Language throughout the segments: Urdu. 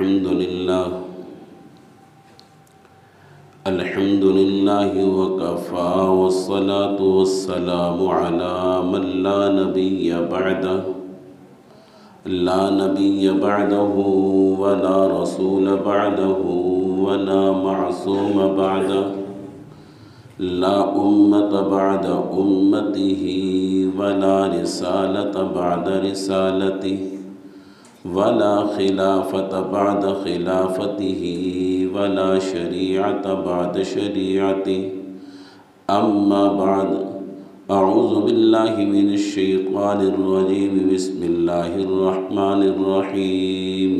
الحمد لله وكفى والصلاة والسلام على من لا نبي بعده ولا رسول بعده ولا معصوم بعده لا أمة بعد أمته ولا رسالة بعد رسالته ولا خلافة بعد خلافته ولا شريعة بعد شريعته أما بعد أعوذ بالله من الشيطان الرجيم بسم الله الرحمن الرحيم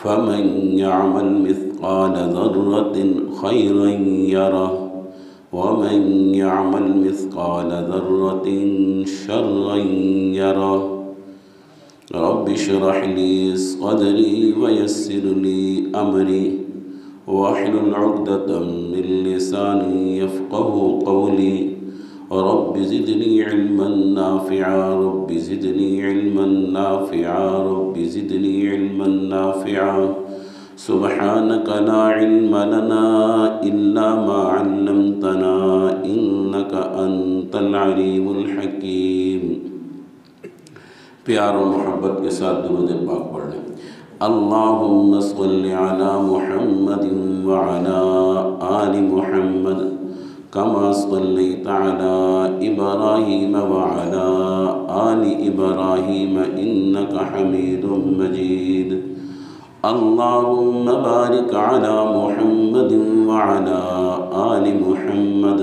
فمن يعمل مثقال ذرة خيرا يره ومن يعمل مثقال ذرة شرا يره رب اشرح لي صدري ويسر لي أمري واحلل عقدة من لساني يفقه قولي رب زدني علما نافعا رب زدني علما نافعا رب زدني علما نافعا سبحانك لا علم لنا إلا ما علمتنا إنك أنت العليم الحكيم۔ پیار و محبت کے ساتھ درود پاک پڑھ لیں۔ اللہم صل علی محمد وعلی آل محمد کما صلیت علی ابراہیم وعلی آل ابراہیم انک حمید مجید۔ اللہم بارک علی محمد وعلی آل محمد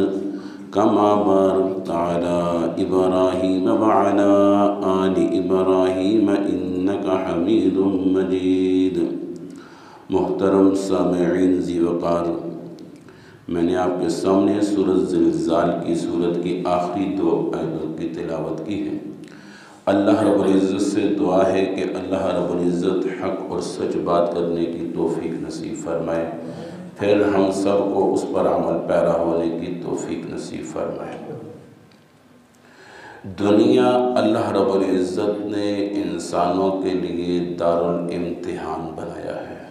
کما بارکت علی ابراہیم وعلی آل ابراہیم انک حمید مجید۔ محترم سامعین ذی وقار، میں نے آپ کے سامنے سورۃ زلزال کی سورت کی آخری 2 آیتوں کی تلاوت کی ہے۔ اللہ رب العزت سے دعا ہے کہ اللہ رب العزت حق اور سچ بات کرنے کی توفیق نصیب فرمائے، پھر ہم سب کو اس پر عمل پیرا ہونے کی توفیق نصیب فرمائے۔ دنیا اللہ رب العزت نے انسانوں کے لیے دارالامتحان بنایا ہے۔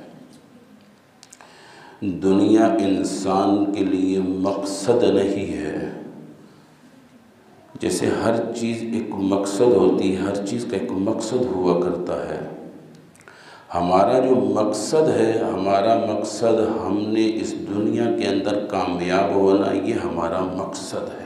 دنیا انسان کے لیے مقصد نہیں ہے۔ جیسے ہر چیز ایک مقصد ہوتی ہے، ہر چیز کا ایک مقصد ہوا کرتا ہے۔ ہمارا جو مقصد ہے، ہمارا مقصد ہم نے اس دنیا کے اندر کامیاب ہونا، یہ ہمارا مقصد ہے۔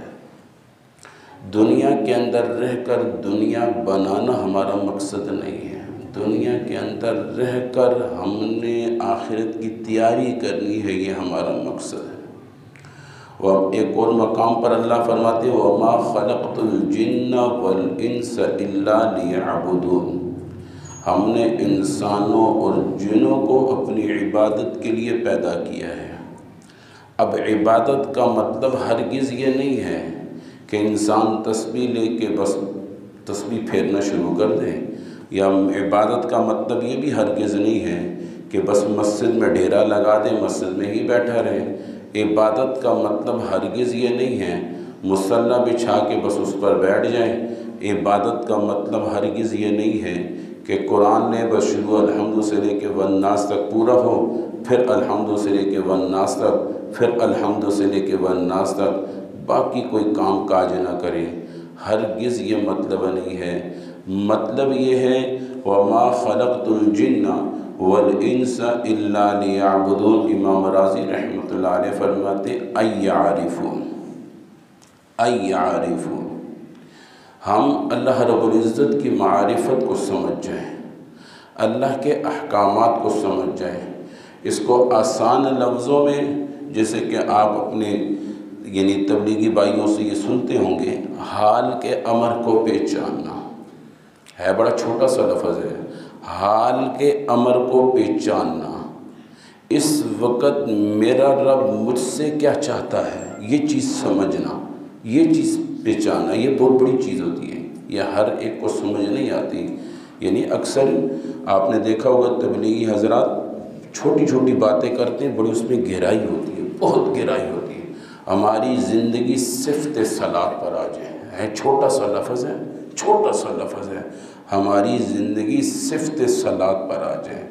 دنیا کے اندر رہ کر دنیا بنانا ہمارا مقصد نہیں ہے۔ دنیا کے اندر رہ کر ہم نے آخرت کی تیاری کرنی ہے، یہ ہمارا مقصد ہے۔ اور ایک اور مقام پر اللہ فرماتے ہیں وَمَا خَلَقْتُ الْجِنَّ وَالْإِنسَ إِلَّا لِيَعْبُدُونَ۔ ہم نے انسانوں اور جنوں کو اپنی عبادت کے لیے پیدا کیا ہے۔ اب عبادت کا مطلب ہرگز یہ نہیں ہے کہ انسان تسبیح لے کے بس تسبیح پھیرنا شروع کر دے، یا عبادت کا مطلب یہ بھی ہرگز نہیں ہے کہ بس مسجد میں ڈیرا لگا دے، مسجد میں ہی بیٹھا رہے۔ عبادت کا مطلب ہرگز یہ نہیں ہے مصلی بچھا کے بس اس پر بیٹھ جائیں۔ عبادت کا مطلب ہرگز یہ نہیں ہے کہ قرآن نے بس شروع الحمد سے لے کے والناس تک پورا ہو، پھر الحمد سے لے کے والناس تک، پھر الحمد سے لے کے والناس تک، باقی کوئی کام کاج نہ کریں۔ ہرگز یہ مطلب نہیں ہے۔ مطلب یہ ہے وَمَا خَلَقْتُ الْجِنَّ وَالْإِنسَ إِلَّا لِيَعْبُدُونَ۔ امام راضی رحمۃ اللہ علیہ فرماتے اَيَّعْرِفُونَ، ہم اللہ رب العزت کی معرفت کو سمجھ جائیں، اللہ کے احکامات کو سمجھ جائیں۔ اس کو آسان لفظوں میں، جیسے کہ آپ اپنے یعنی تبلیغی بھائیوں سے یہ سنتے ہوں گے، حال کے امر کو پہچاننا ہے۔ بڑا چھوٹا سا لفظ ہے، حال کے امر کو پہچاننا۔ اس وقت میرا رب مجھ سے کیا چاہتا ہے، یہ چیز سمجھنا، یہ چیز پہچاننا، یہ بہت بڑی چیز ہوتی ہے۔ یہ ہر ایک کو سمجھ نہیں آتی۔ یعنی اکثر آپ نے دیکھا ہوگا تبلیغی حضرات چھوٹی چھوٹی باتیں کرتے ہیں، بڑی اس میں گہرائی ہوتی ہے، بہت گہرائی ہوتی ہے۔ ہماری زندگی صفت صلاۃ پر آ جائے، ہے چھوٹا سا لفظ ہے، چھوٹا سا لفظ ہے، ہماری زندگی صفت صلاۃ پر آ جائے۔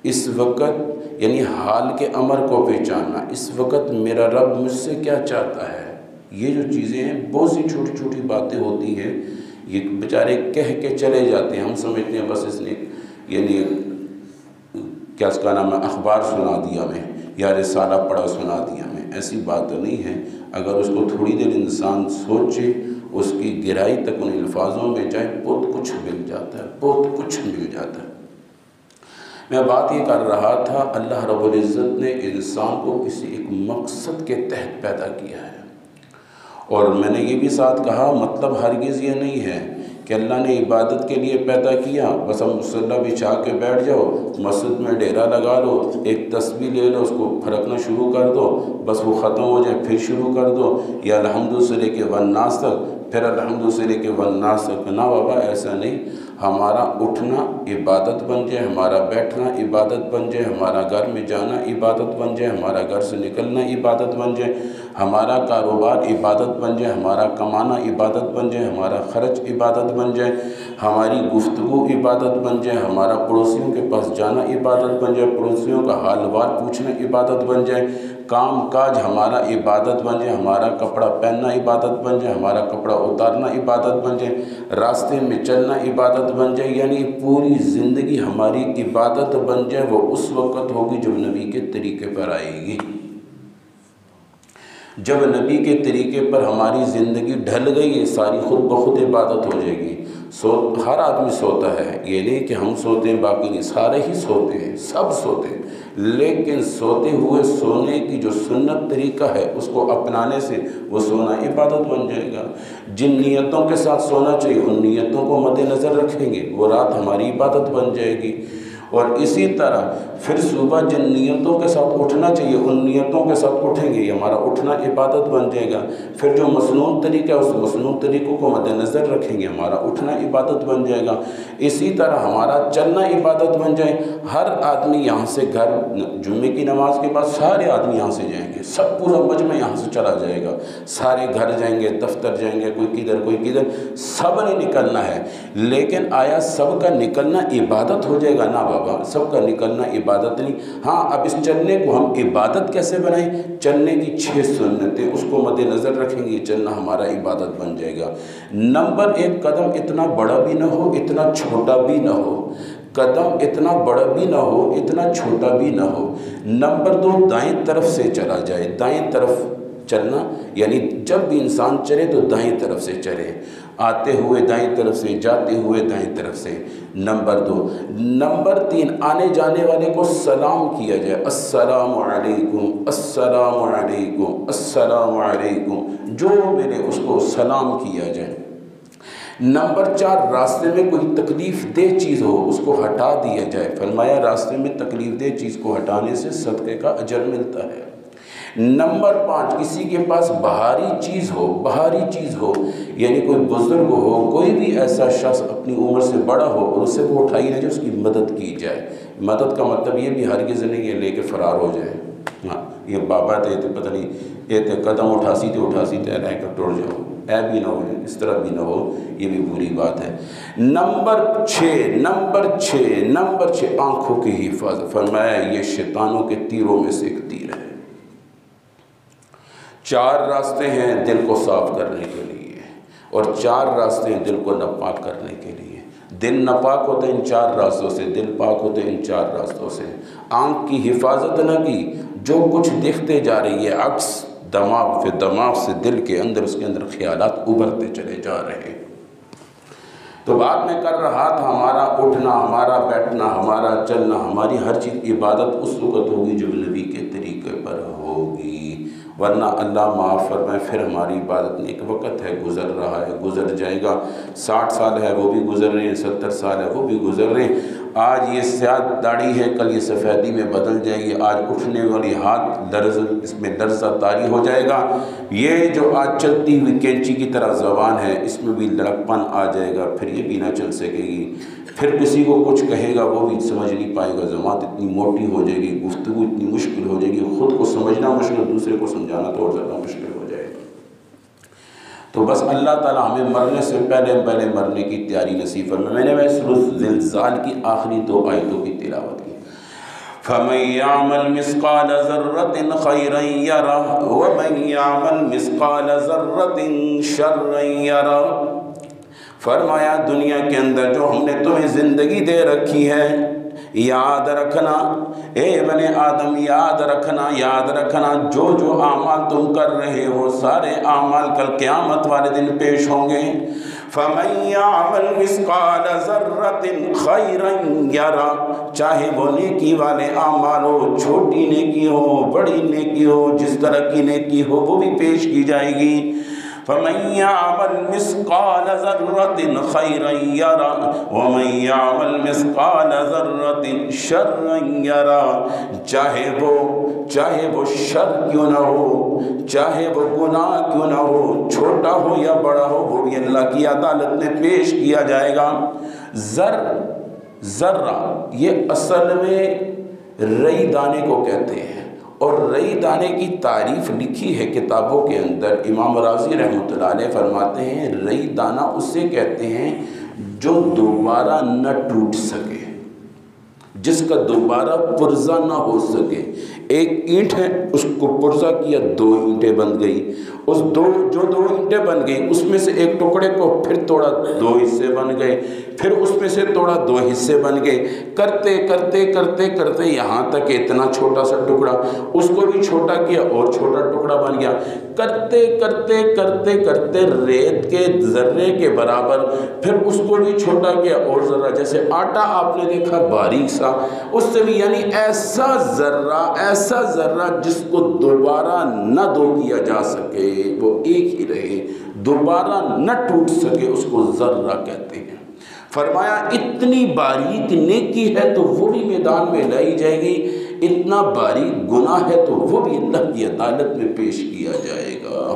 اس وقت یعنی حال کے امر کو پہچاننا، اس وقت میرا رب مجھ سے کیا چاہتا ہے، یہ جو چیزیں ہیں بہت سی چھوٹی چھوٹی باتیں ہوتی ہیں، یہ بیچارے کہہ کے چلے جاتے ہیں، ہم سمجھتے ہیں بس اس نے یعنی کیا اس کا نام ہے اخبار سنا دیا ہمیں یا رسالہ پڑھا سنا دیا ہمیں، ایسی بات نہیں ہے۔ اگر اس کو تھوڑی دیر انسان سوچے، اس کی گہرائی تک ان الفاظوں میں جائے، بہت کچھ مل جاتا ہے، بہت کچھ مل جاتا ہے۔ میں بات یہ کر رہا تھا، اللہ رب العزت نے انسان کو کسی ایک مقصد کے تحت پیدا کیا ہے، اور میں نے یہ بھی ساتھ کہا مطلب ہرگز یہ نہیں ہے کہ اللہ نے عبادت کے لیے پیدا کیا بس ہم مصلی بچھا کے بیٹھ جاؤ، مسجد میں ڈیرا لگا لو، ایک تسبیح لے لو، اس کو پھرکنا شروع کر دو، بس وہ ختم ہو جائے پھر شروع کر دو، یا الحمد سے لے کے والناس تک، پھر الحمد سے لے کے والناس تک۔ نہ بابا، ایسا نہیں۔ ہمارا اٹھنا عبادت بن جائے، ہمارا بیٹھنا عبادت بن جائے، ہمارا گھر میں جانا عبادت بن جائے، ہمارا گھر سے نکلنا عبادت بن جائے، ہمارا کاروبار عبادت بن جائے، ہمارا کمانا عبادت بن جائے، ہمارا خرچ عبادت بن جائے، ہماری گفتگو عبادت بن جائے، ہمارا پڑوسیوں کے پاس جانا عبادت بن جائے، پڑوسیوں کا حال وال پوچھنا عبادت بن جائے، کام کاج ہمارا عبادت بن جائے، ہمارا کپڑا پہننا عبادت بن جائے، ہمارا کپڑا اتارنا عبادت بن جائے، راستے میں چلنا عبادت بن جائے، یعنی پوری زندگی ہماری عبادت بن جائے، وہ اس وقت ہوگی جب نبی کے طریقے پر آئے گی۔ جب نبی کے طریقے پر ہماری زندگی ڈھل گئی، ساری خود بخود عبادت ہو جائے گی۔ ہر آدمی سوتا ہے، یہ نہیں کہ ہم سوتے ہیں باقی نہیں، سارے ہی سوتے ہیں، سب سوتے ہیں، لیکن سوتے ہوئے سونے کی جو سنت طریقہ ہے اس کو اپنانے سے وہ سونا عبادت بن جائے گا۔ جن نیتوں کے ساتھ سونا چاہیے ان نیتوں کو مد نظر رکھیں گے، وہ رات ہماری عبادت بن جائے گی۔ اور اسی طرح پھر صبح جن نیتوں کے ساتھ اٹھنا چاہیے ان نیتوں کے ساتھ اٹھیں گے، یہ ہمارا اٹھنا عبادت بن جائے گا۔ پھر جو مسنون طریقہ ہے اس مسنون طریقوں کو مد نظر رکھیں گے، ہمارا اٹھنا عبادت بن جائے گا۔ اسی طرح ہمارا چلنا عبادت بن جائے۔ ہر آدمی یہاں سے گھر جمعے کی نماز کے بعد سارے آدمی یہاں سے جائیں گے، سب پورا مجمع یہاں سے چلا جائے گا، سارے گھر جائیں گے، دفتر جائیں گے، کوئی کدھر کوئی کدھر، سب نے نکلنا ہے۔ لیکن آیا سب کا نکلنا عبادت ہو جائے گا؟ نہ بابا، سب کا نکلنا عبادت نہیں۔ ہاں، اب اس چلنے کو ہم عبادت کیسے بنائیں؟ چلنے کی 6 سنتیں اس کو مد نظر رکھیں گے، چلنا ہمارا عبادت بن جائے گا۔ نمبر 1، قدم اتنا بڑا بھی نہ ہو اتنا چھوٹا بھی نہ ہو، قدم اتنا بڑا بھی نہ ہو اتنا چھوٹا بھی نہ ہو۔ نمبر 2، دائیں طرف سے چلا جائے، دائیں طرف چلنا، یعنی جب بھی انسان چلے تو دائیں طرف سے چلے، آتے ہوئے دائیں طرف سے، جاتے ہوئے دائیں طرف سے۔ نمبر 2۔ نمبر 3، آنے جانے والے کو سلام کیا جائے، السلام علیکم، السلام علیکم، السلام علیکم، جو ملے اس کو سلام کیا جائے۔ نمبر 4، راستے میں کوئی تکلیف دہ چیز ہو اس کو ہٹا دیا جائے، فرمایا راستے میں تکلیف دہ چیز کو ہٹانے سے صدقے کا اجر ملتا ہے۔ نمبر 5، کسی کے پاس بھاری چیز ہو، بھاری چیز ہو، یعنی کوئی بزرگ ہو، کوئی بھی ایسا شخص اپنی عمر سے بڑا ہو اور اسے وہ اٹھائی نہ جائے، اس کی مدد کی جائے۔ مدد کا مطلب یہ بھی ہرگز نہیں ہے لے کے فرار ہو جائے۔ ہاں، یہ بابا تھے پتہ نہیں یہ تھے قدم اٹھاسی تھے رہ کر ٹوٹ جاؤ، اے بھی نہ ہو، اس طرح بھی نہ ہو، یہ بھی بری بات ہے۔ نمبر 6 آنکھوں کی حفاظت، فرمایا یہ شیطانوں کے تیروں میں سے ایک تیر ہے۔ 4 راستے ہیں دل کو صاف کرنے کے لیے، اور 4 راستے ہیں دل کو ناپاک کرنے کے لیے۔ دل ناپاک ہوتا ہے ان 4 راستوں سے، دل پاک ہوتا ہے ان 4 راستوں سے۔ آنکھ کی حفاظت نہ کی، جو کچھ دیکھتے جا رہی ہے عکس دماغ سے دل کے اندر، اس کے اندر خیالات ابھرتے چلے جا رہے ہیں۔ تو بات میں کر رہا تھا، ہمارا اٹھنا، ہمارا بیٹھنا، ہمارا چلنا، ہماری ہر چیز عبادت اس وقت ہوگی جب نبی کے طریقے پر ہوگی، ورنہ اللہ معاف فرمائے پھر ہماری عبادت نہیں۔ ایک وقت ہے گزر رہا ہے، گزر جائے گا، 60 سال ہے وہ بھی گزر رہے ہیں، 70 سال ہے وہ بھی گزر رہے ہیں۔ آج یہ سیاہ داڑھی ہے، کل یہ سفیدی میں بدل جائے گی، آج اٹھنے والی ہاتھ اس میں لرزہ طاری ہو جائے گا، یہ جو آج چلتی ہوئی کینچی کی طرح زبان ہے اس میں بھی لڑکپن آ جائے گا، پھر یہ بھی نہ چل سکے گی، پھر کسی کو کچھ کہے گا وہ بھی سمجھ نہیں پائے گا، زبان اتنی موٹی ہو جائے گی، گفتگو اتنی مشکل ہو جائے گی، خود کو سمجھنا مشکل، دوسرے کو سمجھانا تو اور زیادہ مشکل ہو جائے گا۔ تو بس اللہ تعالیٰ ہمیں مرنے سے پہلے مرنے کی تیاری نصیب فرمائے۔ میں نے سورۃ زلزال کی آخری 2 آیتوں کی تلاوت کی۔ فَمَن يَعْمَلْ مِثْقَالَ ذَرَّةٍ خَيْرًا يَرَهُ وَمَن يَعْمَلْ مِثْقَالَ ذَرَّةٍ شَرًّا يَرَهُ۔ فرمایا دنیا کے اندر جو ہم نے تمہیں زندگی دے رکھی ہے، یاد رکھنا اے بنی آدم، یاد رکھنا جو اعمال تم کر رہے ہو سارے اعمال کل قیامت والے دن پیش ہوں گے۔ فَمَن يَعْمَلْ مِثْقَالَ ذَرَّةٍ خَيْرًا يَرَهُ، چاہے وہ نیکی والے اعمال ہو، چھوٹی نیکی ہو بڑی نیکی ہو، جس طرح کی نیکی ہو وہ بھی پیش کی جائے گی۔ فَمَن يَعْمَلْ مِثْقَالَ ذَرَّةٍ خَيْرًا يَرَهُ وَمَن يَعْمَلْ مِثْقَالَ ذَرَّةٍ شَرًّا يَرَهُ۔ چاہے وہ شر کیوں نہ ہو، چاہے وہ گناہ کیوں نہ ہو، چھوٹا ہو یا بڑا ہو، وہ بھی اللہ کی عدالت میں پیش کیا جائے گا۔ ذرہ یہ اصل میں رئی دانے کو کہتے ہیں، اور رئی دانے کی تعریف لکھی ہے کتابوں کے اندر۔ امام رازی رحمۃ اللہ علیہ فرماتے ہیں رئی دانہ اسے کہتے ہیں جو دوبارہ نہ ٹوٹ سکے، جس کا دوبارہ پرزہ نہ ہو سکے۔ ایک اینٹ ہے، اس کو پرزہ کیا 2 اینٹیں بن گئی، اس دو اینٹیں بن گئی، اس میں سے ایک ٹکڑے کو پھر توڑا 2 حصے بن گئے، پھر اس میں سے توڑا 2 حصے بن گئے، کرتے یہاں تک اتنا چھوٹا سا ٹکڑا، اس کو بھی چھوٹا کیا اور چھوٹا ٹکڑا بن گیا، کرتے ریت کے ذرے کے برابر، پھر اس کو بھی چھوٹا کیا اور ذرہ، جیسے آٹا آپ نے دیکھا باریک سا، اس سے بھی یعنی ایسا ذرہ جس کو دوبارہ نہ دو کیا جا سکے، وہ ایک ہی رہے، دوبارہ نہ ٹوٹ سکے، اس کو ذرہ کہتے ہیں۔ فرمایا اتنی باریک نیکی ہے تو وہ بھی میدان میں لائی جائے گی، اتنا باریک گناہ ہے تو وہ بھی اللہ کی عدالت میں پیش کیا جائے گا۔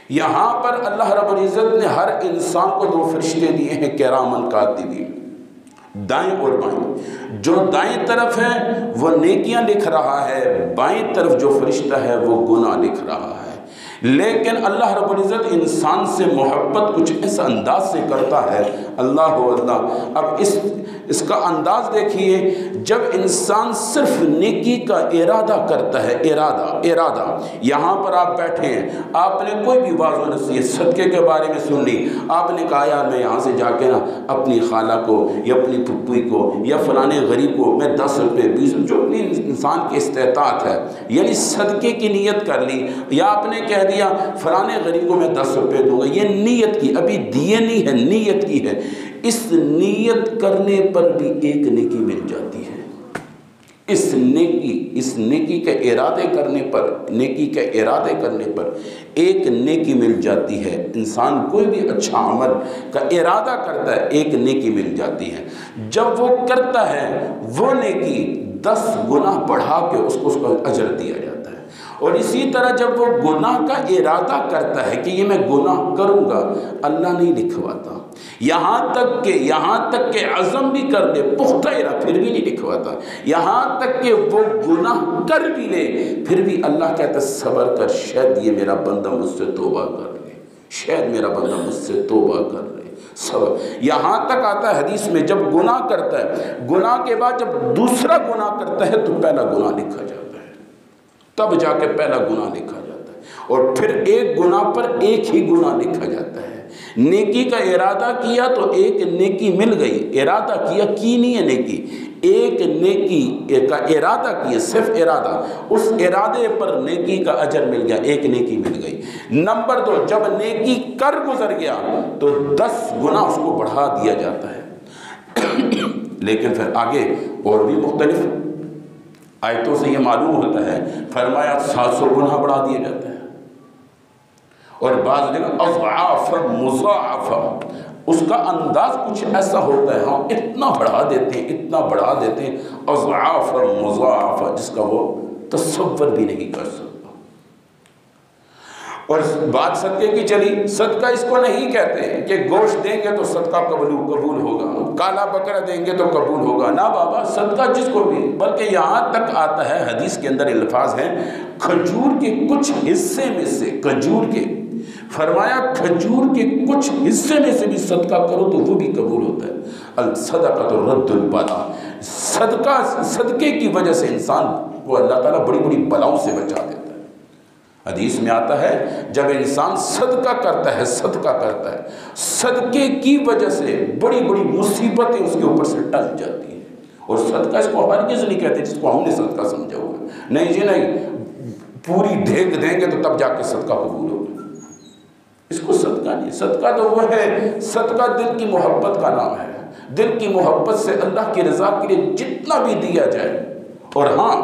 یہاں پر اللہ رب العزت نے ہر انسان کو 2 فرشتے دیے ہیں کرامن کاتبین، دائیں اور بائیں۔ جو دائیں طرف ہے وہ نیکیاں لکھ رہا ہے، بائیں طرف جو فرشتہ ہے وہ گناہ لکھ رہا ہے۔ لیکن اللہ رب العزت انسان سے محبت کچھ اس انداز سے کرتا ہے، اللہ۔ اب اس کا انداز دیکھیے، جب انسان صرف نیکی کا ارادہ کرتا ہے، ارادہ، یہاں پر آپ بیٹھے ہیں، آپ نے کوئی بھی واعظ و نصیحت صدقے کے بارے میں سن لی، آپ نے کہا یار میں یہاں سے جا کے نا اپنی خالہ کو یا اپنی پھپھی کو یا فلانے غریب کو میں 10 روپے 20 روپے، جو اپنی انسان کی استطاعت ہے، یعنی صدقے کی نیت کر لی، یا آپ نے کہہ دیا فلانے غریب کو میں 10 روپے دوں گا، یہ نیت کی، ابھی دیے نہیں ہے، نیت کی ہے۔ اس نیت کرنے پر بھی ایک نیکی مل جاتی ہے، اس نیکی کے ارادے کرنے پر ایک نیکی مل جاتی ہے۔ انسان کوئی بھی اچھا عمل کا ارادہ کرتا ہے، ایک نیکی مل جاتی ہے، جب وہ کرتا ہے وہ نیکی 10 گنا بڑھا کے اس کو اجر دیا جاتا ہے۔ اور اسی طرح جب وہ گناہ کا ارادہ کرتا ہے کہ یہ میں گناہ کروں گا، اللہ نہیں لکھواتا، یہاں تک کہ عزم بھی کر لے، پختہ ارادہ، پھر بھی نہیں لکھواتا، یہاں تک کہ وہ گناہ کر بھی لے، پھر بھی اللہ کہتا ہے صبر کر، شاید یہ میرا بندہ مجھ سے توبہ کر لے، شاید میرا بندہ مجھ سے توبہ کر لے، صبر۔ یہاں تک آتا ہے حدیث میں، جب گناہ کرتا ہے، گناہ کے بعد جب دوسرا گناہ کرتا ہے تو پہلا گناہ لکھا جاتا ہے، تب جا کے پہلا گناہ لکھا جاتا ہے، اور پھر ایک گناہ پر ایک ہی گناہ لکھا جاتا ہے۔ نیکی کا ارادہ کیا تو ایک نیکی مل گئی، ارادہ کیا کی نہیں ہے نیکی، ایک نیکی کا ارادہ کیا، صرف ارادہ، اس ارادے پر نیکی کا اجر مل گیا، ایک نیکی مل گئی۔ نمبر 2، جب نیکی کر گزر گیا تو 10 گنا اس کو بڑھا دیا جاتا ہے۔ لیکن پھر آگے اور بھی مختلف آیتوں سے یہ معلوم ہوتا ہے، فرمایا 700 گنا بڑھا دیا جاتا ہے، اور بعض جگہ اضعاف مضاعف، اس کا انداز کچھ ایسا ہوتا ہے، ہم اتنا بڑھا دیتے ہیں اضعاف مضاعف، جس کا وہ تصور بھی نہیں کر سکتا۔ اور بات صدقے کی چلی، صدقہ اس کو نہیں کہتے ہیں کہ گوشت دیں گے تو صدقہ قبول ہوگا، کالا بکرا دیں گے تو قبول ہوگا، نہ بابا، صدقہ جس کو بھی، بلکہ یہاں تک آتا ہے، حدیث کے اندر الفاظ ہیں، کھجور کے کچھ حصے میں سے، کھجور کے فرمایا کھجور کے کچھ حصے میں سے بھی صدقہ کرو تو وہ بھی قبول ہوتا ہے۔ الصدقۃ رد البلا، صدقے کی وجہ سے انسان کو اللہ تعالیٰ بڑی بڑی بلاؤں سے بچا دیتا ہے۔ حدیث میں آتا ہے جب انسان صدقہ کرتا ہے صدقے کی وجہ سے بڑی بڑی مصیبتیں اس کے اوپر سے ٹل جاتی ہیں۔ اور صدقہ اس کو ہرگز نہیں کہتے جس کو ہم نے صدقہ سمجھا ہوا ہے، نہیں جی نہیں، پوری دھیگ دیں گے تو تب جا کے صدقہ قبول ہوگا، اس کو صدقہ نہیں۔ صدقہ تو وہ ہے، صدقہ دل کی محبت کا نام ہے، دل کی محبت سے اللہ کی رضا کے لیے جتنا بھی دیا جائے، اور ہاں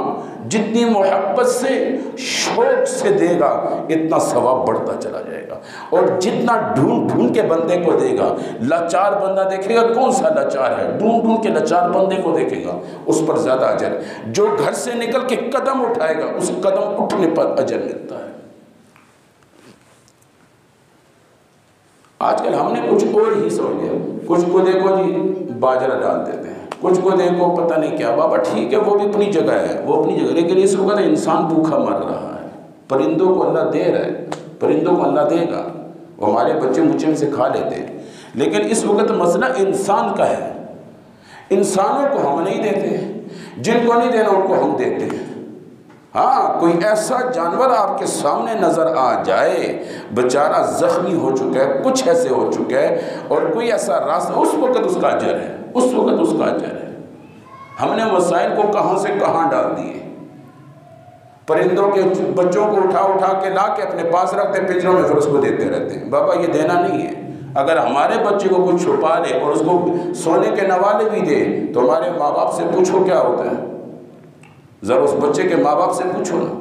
جتنی محبت سے شوق سے دے گا اتنا ثواب بڑھتا چلا جائے گا، اور جتنا ڈھونڈ ڈھونڈ کے بندے کو دے گا، لاچار بندہ دیکھے گا کون سا لاچار ہے، ڈھونڈ ڈھونڈ کے لاچار بندے کو دیکھے گا اس پر زیادہ اجر، جو گھر سے نکل کے قدم اٹھائے گا اس قدم اٹھنے پر اجر ملتا ہے۔ آج کل ہم نے کچھ اور ہی سمجھ لیا، کچھ کو دیکھو جی باجرہ ڈال دیتے ہیں، کچھ کو دیکھو پتہ نہیں کیا، بابا ٹھیک ہے وہ بھی اپنی جگہ ہے، وہ اپنی جگہ، لیکن اس وقت انسان بھوکا مر رہا ہے، پرندوں کو اللہ دے رہا ہے، پرندوں کو اللہ دے گا، وہ ہمارے بچے مچھے میں سے کھا لیتے ہیں، لیکن اس وقت مسئلہ انسان کا ہے، انسانوں کو ہم نہیں دیتے، جن کو نہیں دینا ان کو ہم دیتے ہیں۔ ہاں کوئی ایسا جانور آپ کے سامنے نظر آ جائے بیچارہ زخمی ہو چکا ہے، کچھ ایسے ہو چکا ہے، اور کوئی ایسا راستہ، اس وقت اس کا اجر ہے، اس وقت اس کا اجر ہے۔ ہم نے وسائل کو کہاں سے کہاں ڈال دیے، پرندوں کے بچوں کو اٹھا اٹھا کے لا کے اپنے پاس رکھتے ہیں پنجروں میں، پھر اس کو دیتے رہتے ہیں۔ بابا یہ دینا نہیں ہے، اگر ہمارے بچے کو کچھ چھپا لے اور اس کو سونے کے نوالے بھی دے تو ہمارے ماں باپ سے پوچھو کیا ہوتا ہے، ذرا اس بچے کے ماں باپ سے پوچھو نا۔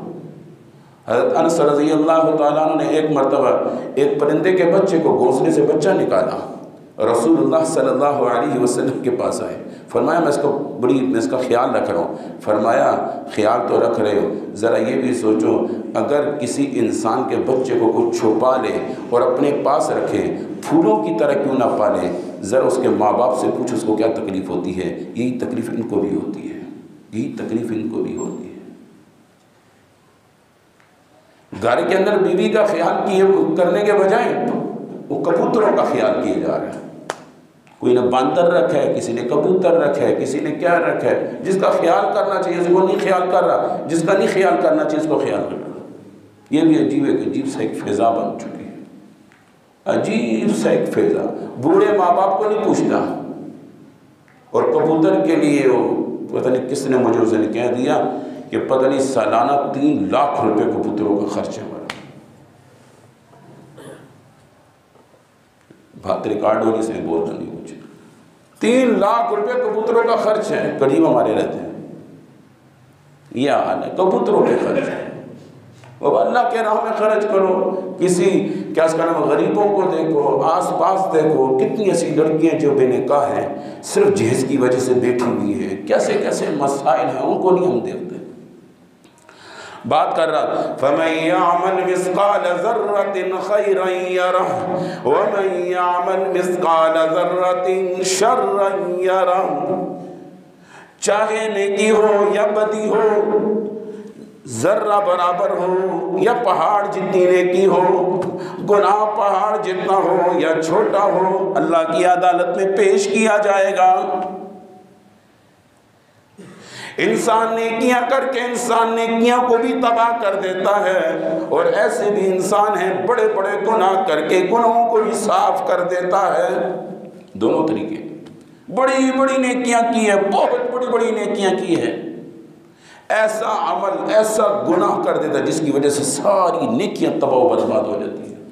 حضرت انس رضی اللہ تعالیٰ عنہ نے ایک مرتبہ ایک پرندے کے بچے کو گھونسلے سے بچہ نکالا، رسول اللہ صلی اللہ علیہ وسلم کے پاس آئے، فرمایا میں اس کا خیال رکھ رہا ہوں، فرمایا خیال تو رکھ رہے ہو، ذرا یہ بھی سوچو اگر کسی انسان کے بچے کو کچھ چھپا لے اور اپنے پاس رکھے، پھولوں کی طرح کیوں نہ پالے، ذرا اس کے ماں باپ سے پوچھ اس کو کیا تکلیف ہوتی ہے، یہی تکلیف ان کو بھی ہوتی ہے، یہی تکلیف ان کو بھی ہوتی ہے۔ گھر کے اندر بیوی کا خیال کرنے کے بجائے وہ کبوتروں کا خیال کیے جا رہا ہے، کوئی نے باندر رکھا ہے، کسی نے کبوتر رکھا ہے، کسی نے کیا رکھا ہے، جس کا خیال کرنا چاہیے اس کو نہیں خیال کر رہا، جس کا نہیں خیال کرنا چاہیے اس کو خیال کر رہا۔ یہ بھی عجیب سا ایک فضا بن چکی ہے، عجیب سا ایک فضا، بوڑھے ماں باپ کو نہیں پوچھتا، اور کبوتر کے لیے وہ پتہ نہیں کس نے مجھے اس نے کہہ دیا کہ پتہ نہیں سالانہ 3 لاکھ روپے کبوتروں کا خرچ ہے ہمارا، بات ریکارڈ ہونی سے بولنا نہیں کچھ، 3 لاکھ روپے کبوتروں کا خرچ ہے، قریب ہمارے رہتے ہیں، یہ حال ہے کبوتروں کے خرچ ہے۔ اب اللہ کے راہ میں خرچ کرو، کسی کیا اس کا نام غریبوں کو دیکھو، آس پاس دیکھو، کتنی ایسی لڑکیاں جو بے نکاح ہیں، صرف جہیز کی وجہ سے بیٹھی ہوئی ہیں، کیسے کیسے مسائل ہیں، ان کو نہیں ہم دیکھتے۔ بات کر رہا فَمَن يَعْمَلْ مِثْقَالَ ذَرَّةٍ خَيْرًا يَرَهُ وَمَن يَعْمَلْ مِثْقَالَ ذَرَّةٍ شَرًّا يَرَهُ، چاہے نیکی ہو یا بدی ہو، ذرہ برابر ہو یا پہاڑ جتنی نیکی ہو، گناہ پہاڑ جتنا ہو یا چھوٹا ہو، اللہ کی عدالت میں پیش کیا جائے گا۔ انسان نیکیاں کر کے انسان نیکیاں کو بھی تباہ کر دیتا ہے، اور ایسے بھی انسان ہیں بڑے بڑے گناہ کر کے گناہوں کو بھی صاف کر دیتا ہے۔ دونوں طریقے، بڑی بڑی نیکیاں کی ہے، بہت بڑی بڑی نیکیاں کی ہے، ایسا عمل ایسا گناہ کر دیتا ہے جس کی وجہ سے ساری نیکیاں تباہ و برباد ہو جاتی ہیں،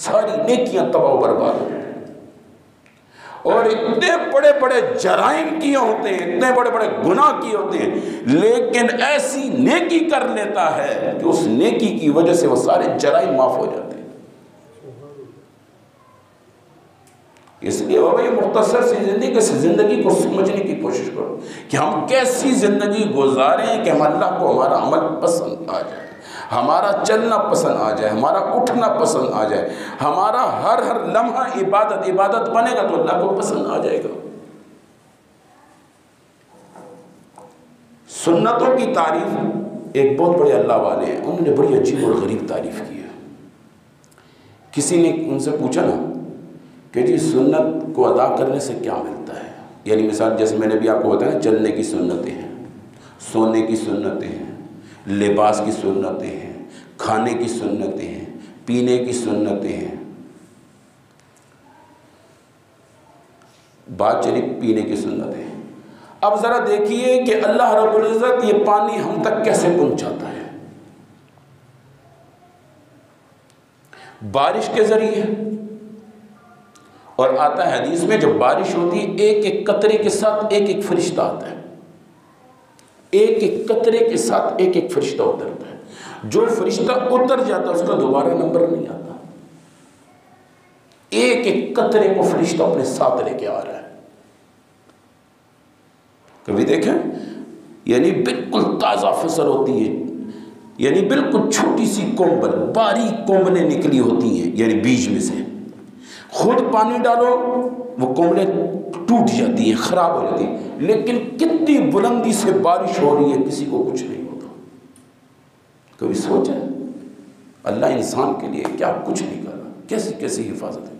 ساری نیکیاں تباہ و برباد ہو جاتی ہیں، اور اتنے بڑے بڑے جرائم کیے ہوتے ہیں، اتنے بڑے بڑے گناہ کیے ہوتے ہیں، لیکن ایسی نیکی کر لیتا ہے کہ اس نیکی کی وجہ سے وہ سارے جرائم معاف ہو جاتے ہیں۔ اس لیے وہ یہ مختصر سی زندگی کو سمجھنے کی کوشش کرو کہ ہم کیسی زندگی گزاریں کہ ہم اللہ کو ہمارا عمل پسند آ جائے، ہمارا چلنا پسند آ جائے، ہمارا اٹھنا پسند آ جائے، ہمارا ہر لمحہ عبادت بنے گا تو اللہ کو پسند آ جائے گا۔ سنتوں کی تعریف ایک بہت بڑے اللہ والے ہیں، انہوں نے بڑی عجیب اور غریب تعریف کی ہے۔ کسی نے ان سے پوچھا نا کہ جی سنت کو ادا کرنے سے کیا ملتا ہے؟ یعنی مثال جیسے میں نے بھی آپ کو بتایا، چلنے کی سنتیں ہیں، سونے کی سنتیں ہیں، لباس کی سنتیں ہیں، کھانے کی سنتیں ہیں، پینے کی سنتیں ہیں۔ بات چلی پینے کی سنتیں۔ اب ذرا دیکھیے کہ اللہ رب العزت یہ پانی ہم تک کیسے پہنچاتا ہے؟ بارش کے ذریعے، اور آتا ہے حدیث میں جب بارش ہوتی ہے ایک ایک قطرے کے ساتھ ایک ایک فرشتہ آتا ہے، ایک ایک قطرے کے ساتھ ایک ایک فرشتہ اترتا ہے۔ جو فرشتہ اتر جاتا ہے اس کا دوبارہ نمبر نہیں آتا، ایک ایک قطرے کو فرشتہ اپنے ساتھ لے کے آ رہا ہے۔ کبھی دیکھیں یعنی بالکل تازہ فصل ہوتی ہے، یعنی بالکل چھوٹی سی کومبل، باریک کومبلیں نکلی ہوتی ہیں یعنی بیج میں سے، خود پانی ڈالو وہ کومبلیں ٹوٹ جاتی ہیں، خراب ہو جاتی ہیں، لیکن کتنی بلندی سے بارش ہو رہی ہے کسی کو کچھ نہیں ہوتا۔ کبھی سوچا اللہ انسان کے لیے کیا کچھ نہیں کر رہا، کیسی کیسی حفاظت ہے۔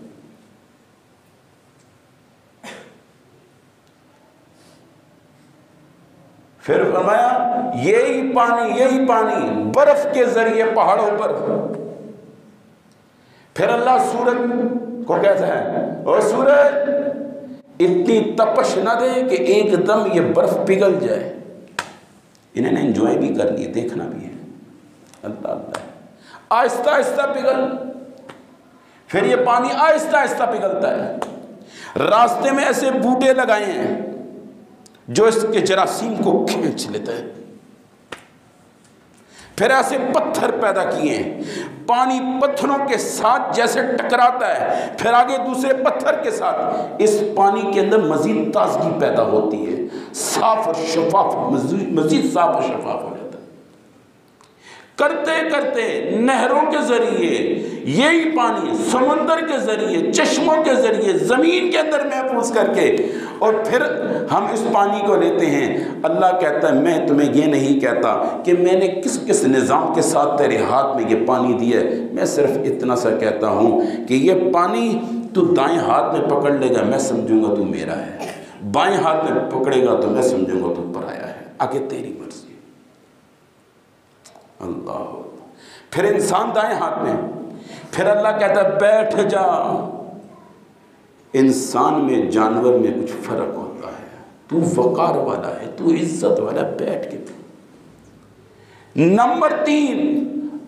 پھر فرمایا یہی پانی برف کے ذریعے پہاڑوں پر، پھر اللہ سورج کو کہتا ہے اور سورج اتنی تپش نہ دے کہ ایک دم یہ برف پگھل جائے۔ انہیں نے انجوائے بھی کرنی ہے، دیکھنا بھی ہے، اللہ آہستہ آہستہ پگھل، پھر یہ پانی آہستہ آہستہ پگھلتا ہے۔ راستے میں ایسے بوٹے لگائے ہیں جو اس کے جراثیم کو کھینچ لیتا ہے، پھر ایسے پتھر پیدا کیے ہیں، پانی پتھروں کے ساتھ جیسے ٹکراتا ہے پھر آگے دوسرے پتھر کے ساتھ، اس پانی کے اندر مزید تازگی پیدا ہوتی ہے، صاف اور شفاف، مزید صاف اور شفاف ہو جاتا ہے۔ کرتے کرتے نہروں کے ذریعے یہی پانی سمندر کے ذریعے، چشموں کے ذریعے زمین کے اندر محفوظ کر کے، اور پھر ہم اس پانی کو لیتے ہیں۔ اللہ کہتا ہے میں تمہیں یہ نہیں کہتا کہ میں نے کس کس نظام کے ساتھ تیرے ہاتھ میں یہ پانی دیا ہے، میں صرف اتنا سا کہتا ہوں کہ یہ پانی تو دائیں ہاتھ میں پکڑ لے گا میں سمجھوں گا تو میرا ہے، بائیں ہاتھ میں پکڑے گا تو میں سمجھوں گا تو پرایا ہے، آگے تیری مرضی۔ اللہ، پھر انسان دائیں ہاتھ میں، پھر اللہ کہتا ہے بیٹھ جا۔ انسان میں جانور میں کچھ فرق ہوتا ہے، تو وقار والا ہے، تو عزت والا، بیٹھ کے پھر۔ نمبر 3،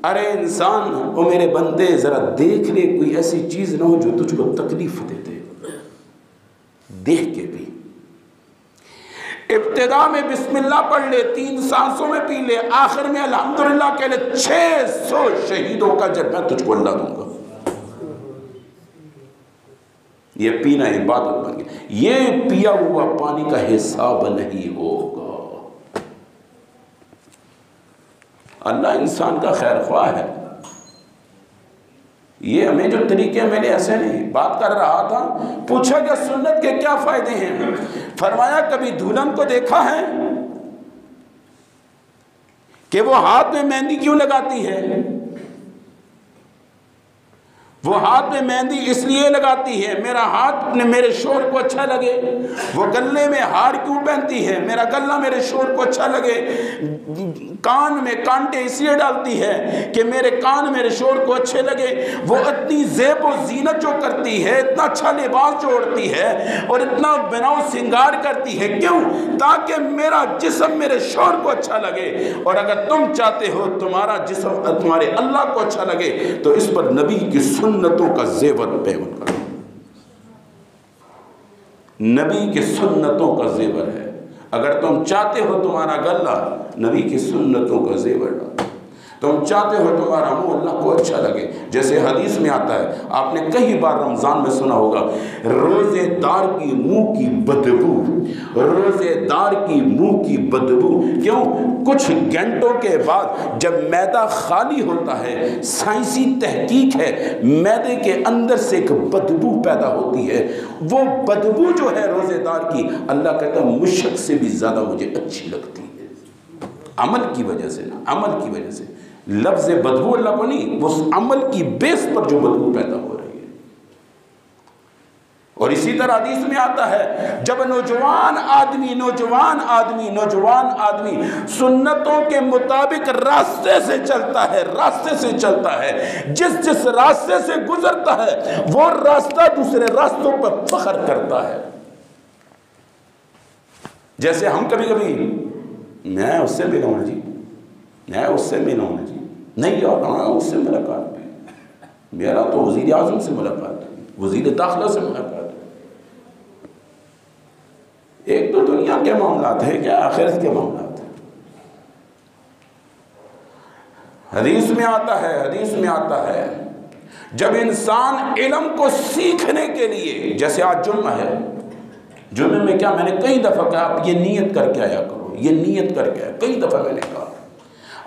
ارے انسان او میرے بندے ذرا دیکھ لے کوئی ایسی چیز نہ ہو جو تجھ کو تکلیف دیتے، دیکھ کے بھی۔ ابتدا میں بسم اللہ پڑھ لے، 3 سانسوں میں پی لے، آخر میں الحمدللہ کہہ لے، 600 شہیدوں کا اجر میں تجھ کو اللہ دوں گا۔ یہ پینا عبادت بن گیا، یہ پیا ہوا پانی کا حساب نہیں ہوگا۔ اللہ انسان کا خیر خواہ ہے۔ یہ ہمیں جو طریقے میں نے ایسے نہیں بات کر رہا تھا، پوچھا کہ سنت کے کیا فائدے ہیں؟ فرمایا کبھی دلہن کو دیکھا ہے کہ وہ ہاتھ میں مہندی کیوں لگاتی ہے؟ وہ ہاتھ میں مہندی اس لیے لگاتی ہے میرا ہاتھ میرے شوہر کو اچھا لگے۔ وہ گلے میں ہار کیوں پہنتی ہے؟ میرا گلہ میرے شوہر کو اچھا لگے۔ کان میں کانٹے اس لیے ڈالتی ہے کہ میرے کان میرے شوہر کو اچھے لگے۔ وہ اتنی زیب و زینت جو کرتی ہے، اتنا اچھا لباس جو اوڑھتی ہے اور اتنا بناؤ سنگار کرتی ہے، کیوں؟ تاکہ میرا جسم میرے شوہر کو اچھا لگے۔ اور اگر تم چاہتے ہو تمہارا جسم تمہارے اللہ کو اچھا لگے تو اس پر نبی کی سنتوں کا زیور پیون کرو۔ نبی کی سنتوں کا زیور ہے۔ اگر تم چاہتے ہو تمہارا گلہ نبی کی سنتوں کا زیور ڈالو، تم چاہتے ہو تمہارا منہ اللہ کو اچھا لگے، جیسے حدیث میں آتا ہے، آپ نے کئی بار رمضان میں سنا ہوگا، روزے دار کی منہ کی بدبو، روزے دار کی منہ کی بدبو۔ کیوں؟ کچھ گھنٹوں کے بعد جب معدہ خالی ہوتا ہے، سائنسی تحقیق ہے، معدے کے اندر سے ایک بدبو پیدا ہوتی ہے، وہ بدبو جو ہے روزے دار کی، اللہ کہتا ہے مشک سے بھی زیادہ مجھے اچھی لگتی ہے۔ عمل کی وجہ سے نا، عمل کی وجہ سے، لفظ بدبو اللہ کو نہیں، اس عمل کی بیس پر جو بدبو پیدا ہو رہی ہے۔ اور اسی طرح حدیث میں آتا ہے جب نوجوان آدمی سنتوں کے مطابق راستے سے چلتا ہے، جس راستے سے گزرتا ہے وہ راستہ دوسرے راستوں پر فخر کرتا ہے۔ جیسے ہم کبھی میں اس سے ملا ہوں جی، نہیں یار اس سے ملاقات بھی، میرا تو وزیر اعظم سے ملاقات ہے، وزیر داخلہ سے ملاقات ہے۔ ایک تو دنیا کے معاملات ہے، کیا آخرت کے معاملات ہیں۔ حدیث میں آتا ہے جب انسان علم کو سیکھنے کے لیے، جیسے آج جمعہ ہے، جمعے میں کیا میں نے کئی دفعہ کہا آپ یہ نیت کر کے آیا کرو، یہ نیت کر کے آیا، کئی دفعہ میں نے کہا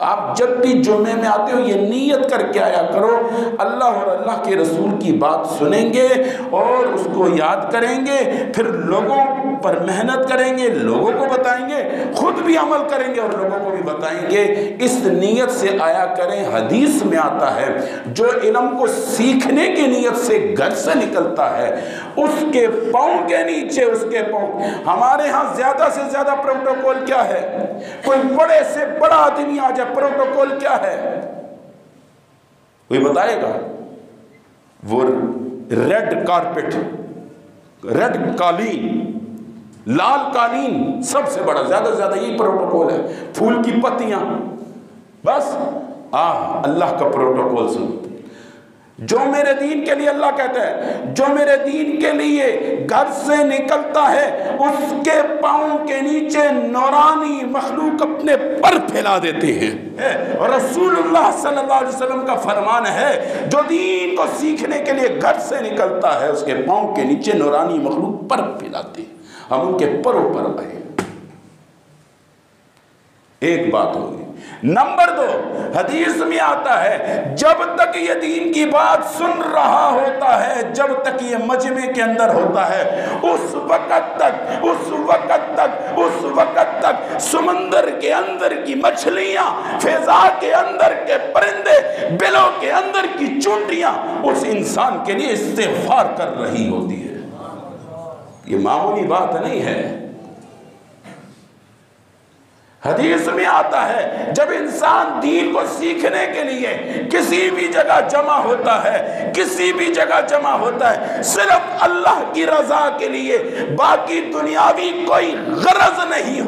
آپ جب بھی جمعے میں آتے ہو یہ نیت کر کے آیا کرو، اللہ اور اللہ کے رسول کی بات سنیں گے اور اس کو یاد کریں گے، پھر لوگوں پر محنت کریں گے، لوگوں کو بتائیں گے، خود بھی عمل کریں گے اور لوگوں کو بھی بتائیں گے، اس نیت سے آیا کریں۔ حدیث میں آتا ہے جو علم کو سیکھنے کی نیت سے گھر سے نکلتا ہے اس کے پاؤں کے نیچے ہمارے ہاں زیادہ سے زیادہ پروٹوکول کیا ہے؟ کوئی بڑے سے بڑا آدمی آ جائے، پروٹوکول کیا ہے؟ کوئی بتائے گا؟ وہ ریڈ کارپٹ، ریڈ قالین، لال قالین، سب سے بڑا زیادہ سے زیادہ یہی پروٹوکول ہے، پھول کی پتیاں، بس اللہ کا پروٹوکول سن۔ جو میرے دین کے لیے، اللہ کہتا ہے جو میرے دین کے لیے گھر سے نکلتا ہے اس کے پاؤں کے نیچے نورانی مخلوق اپنے پر پھیلا دیتے ہیں۔ اور رسول اللہ صلی اللہ علیہ وسلم کا فرمان ہے جو دین کو سیکھنے کے لیے گھر سے نکلتا ہے اس کے پاؤں کے نیچے نورانی مخلوق پر پھیلاتے ہیں۔ ہم ان کے پروں پر آئے۔ ایک بات ہوگی۔ نمبر 2، حدیث میں آتا ہے جب تک یہ دین کی بات سن رہا ہوتا ہے، جب تک یہ مجمع کے اندر ہوتا ہے، اس وقت تک سمندر کے اندر کی مچھلیاں، فضا کے اندر کے پرندے، بلوں کے اندر کی چونٹیاں اس انسان کے لیے استغفار کر رہی ہوتی ہے۔ یہ معمولی بات نہیں ہے۔ حدیث میں آتا ہے جب انسان دین کو سیکھنے کے لیے کسی بھی جگہ جمع ہوتا ہے صرف اللہ کی رضا کے لیے، باقی دنیاوی کوئی غرض نہیں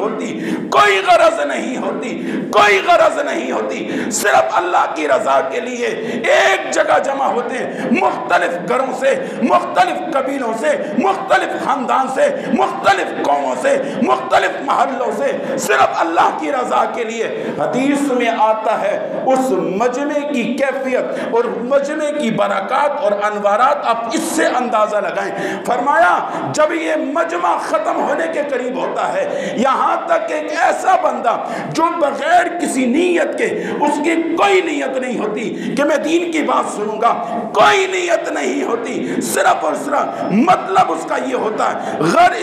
ہوتی، صرف اللہ کی رضا کے لیے ایک جگہ جمع ہوتے ہیں، مختلف گھروں سے، مختلف قبیلوں سے، مختلف خاندان سے، مختلف قوموں سے، مختلف محلوں سے، صرف اللہ کی رضا کے لیے۔ حدیث میں آتا ہے اس مجمع کی کیفیت اور مجمع کی برکات اور انوارات آپ اس سے اندازہ لگائیں۔ فرمایا جب یہ مجمع ختم ہونے کے قریب ہوتا ہے، یہاں تک ایک ایسا بندہ جو بغیر کسی نیت کے، اس کی کوئی نیت نہیں ہوتی کہ میں دین کی بات سنوں گا، کوئی نیت نہیں ہوتی، صرف اور صرف مطلب اس کا یہ ہوتا ہے،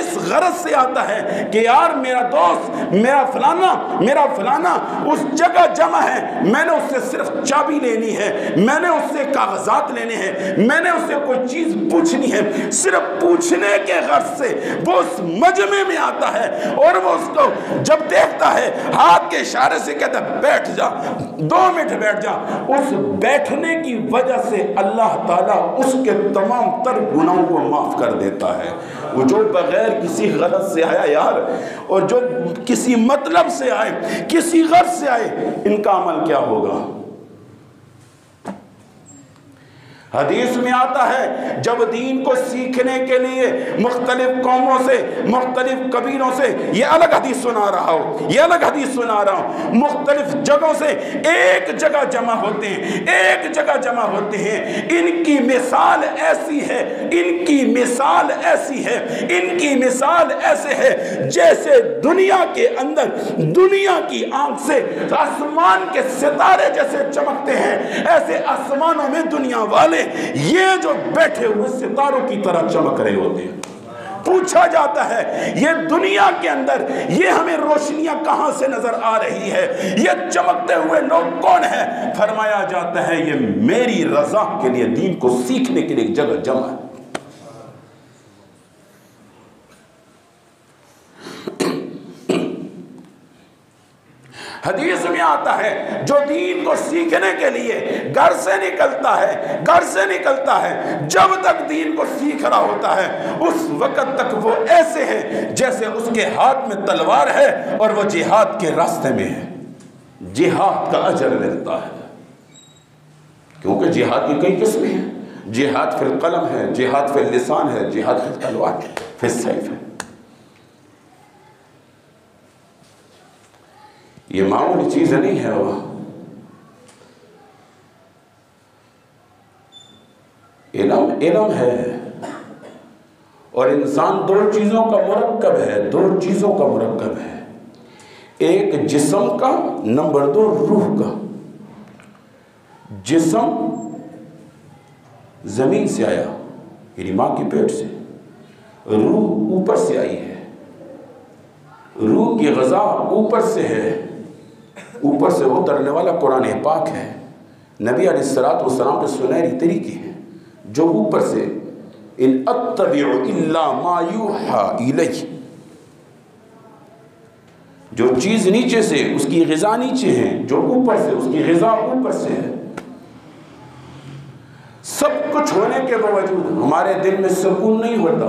اس غرض سے آتا ہے کہ یار میرا دوست، میرا فلانا اس جگہ جمع ہے، میں نے اس سے صرف چابی لینی ہے، میں نے اس سے کاغذات لینے ہیں، میں نے اس سے کوئی چیز پوچھنی ہے، صرف پوچھنے کے غرض سے وہ اس مجمع میں آتا ہے، اور وہ اس کو جب دیکھتا ہے ہاتھ کے اشارے سے کہتا ہے بیٹھ جا، 2 منٹ بیٹھ جا۔ اس بیٹھنے کی وجہ سے اللہ تعالیٰ اس کے تمام تر گناہوں کو معاف کر دیتا ہے۔ وہ جو بغیر کسی غرض سے آیا یار، اور جو کسی مطلب سے آئے، کسی غرض سے آئے، ان کا عمل کیا ہوگا؟ حدیث میں آتا ہے جب دین کو سیکھنے کے لیے مختلف قوموں سے، مختلف قبیلوں سے، یہ الگ حدیث سنا رہا ہوں، مختلف جگہوں سے ایک جگہ جمع ہوتے ہیں، ان کی مثال ایسے ہے جیسے دنیا کے اندر، دنیا کی آنکھ سے آسمان کے ستارے جیسے چمکتے ہیں، ایسے آسمانوں میں دنیا والے یہ جو بیٹھے ہوئے ستاروں کی طرح چمک رہے ہوتے ہیں۔ پوچھا جاتا ہے یہ دنیا کے اندر یہ ہمیں روشنیاں کہاں سے نظر آ رہی ہے، یہ چمکتے ہوئے لوگ کون ہیں؟ فرمایا جاتا ہے یہ میری رضا کے لیے دین کو سیکھنے کے لیے ایک جگہ جمع ہے۔ حدیث میں آتا ہے جو دین کو سیکھنے کے لیے گھر سے نکلتا ہے جب تک دین کو سیکھ رہا ہوتا ہے اس وقت تک وہ ایسے ہے جیسے اس کے ہاتھ میں تلوار ہے اور وہ جہاد کے راستے میں ہے، جہاد کا اجر ملتا ہے، کیونکہ جہاد کی کئی قسمیں ہیں، جہاد فی القلم ہے، جہاد فی اللسان ہے، جہاد فی تلوار فی السیف ہے۔ یہ معمولی چیز نہیں ہے، وہ علم ہے، اور انسان دو چیزوں کا مرکب ہے، ایک جسم کا، نمبر 2 روح کا۔ جسم زمین سے آیا، یعنی ماں کی پیٹ سے، روح اوپر سے آئی ہے، روح کی غذا اوپر سے ہے، اوپر سے اترنے والا قرآن پاک ہے، نبی علیہ السلام کے سنہری طریقے ہیں جو اوپر سے، ان اتبع الا ما یوحى الی، جو چیز نیچے سے اس کی غذا نیچے ہے، جو اوپر سے اس کی غذا اوپر سے ہے۔ سب کچھ ہونے کے باوجود ہمارے دل میں سکون نہیں ہوتا،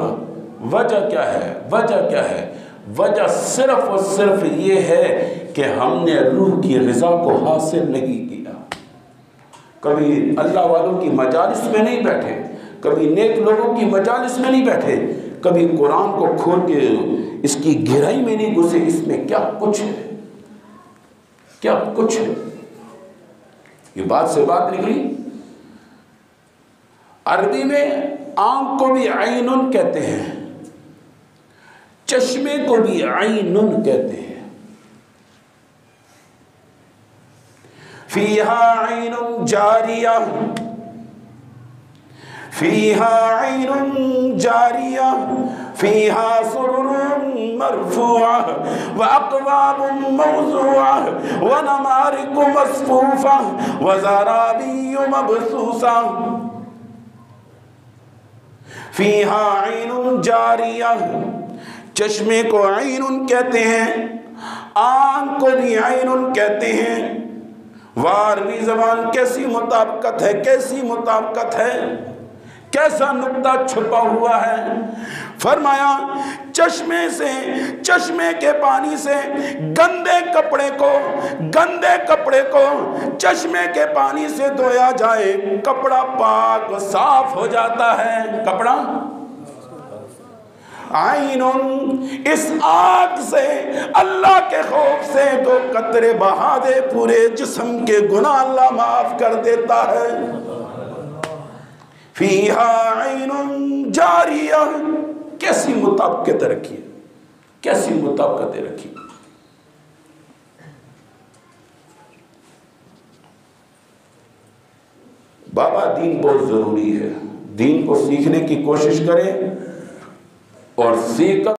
وجہ کیا ہے؟ وجہ صرف اور صرف یہ ہے کہ ہم نے روح کی غذا کو حاصل نہیں کیا۔ کبھی اللہ والوں کی مجالس میں نہیں بیٹھے، کبھی نیک لوگوں کی مجالس میں نہیں بیٹھے، کبھی قرآن کو کھول کے اس کی گہرائی میں نہیں گھسے، اس میں کیا کچھ ہے۔ یہ بات سے بات نکلی، عربی میں آنکھ کو بھی عینن کہتے ہیں، چشمے کو بھی عینن کہتے ہیں۔ فیہا عین جاریہ، فیہا سرر مرفوعہ واقوام موضوعہ ونمارق مصفوفہ وزرابی مبثوثہ۔ فیہا عین جاریہ، چشمے کو عین کہتے ہیں، آنکھ کو بھی عین کہتے ہیں۔ عربی زبان کیسی مطابقت ہے، کیسا نقطہ چھپا ہوا ہے۔ فرمایا چشمے کے پانی سے گندے کپڑے کو چشمے کے پانی سے دھویا جائے، کپڑا پاک صاف ہو جاتا ہے، کپڑا عین، اس آگ سے، اللہ کے خوف سے 2 قطرے بہا دے، پورے جسم کے گناہ اللہ معاف کر دیتا ہے۔ فیہا عین جاریہ، کیسی مطابقتیں رکھی، بابا دین بہت ضروری ہے، دین کو سیکھنے کی کوشش کریں اور سیکھ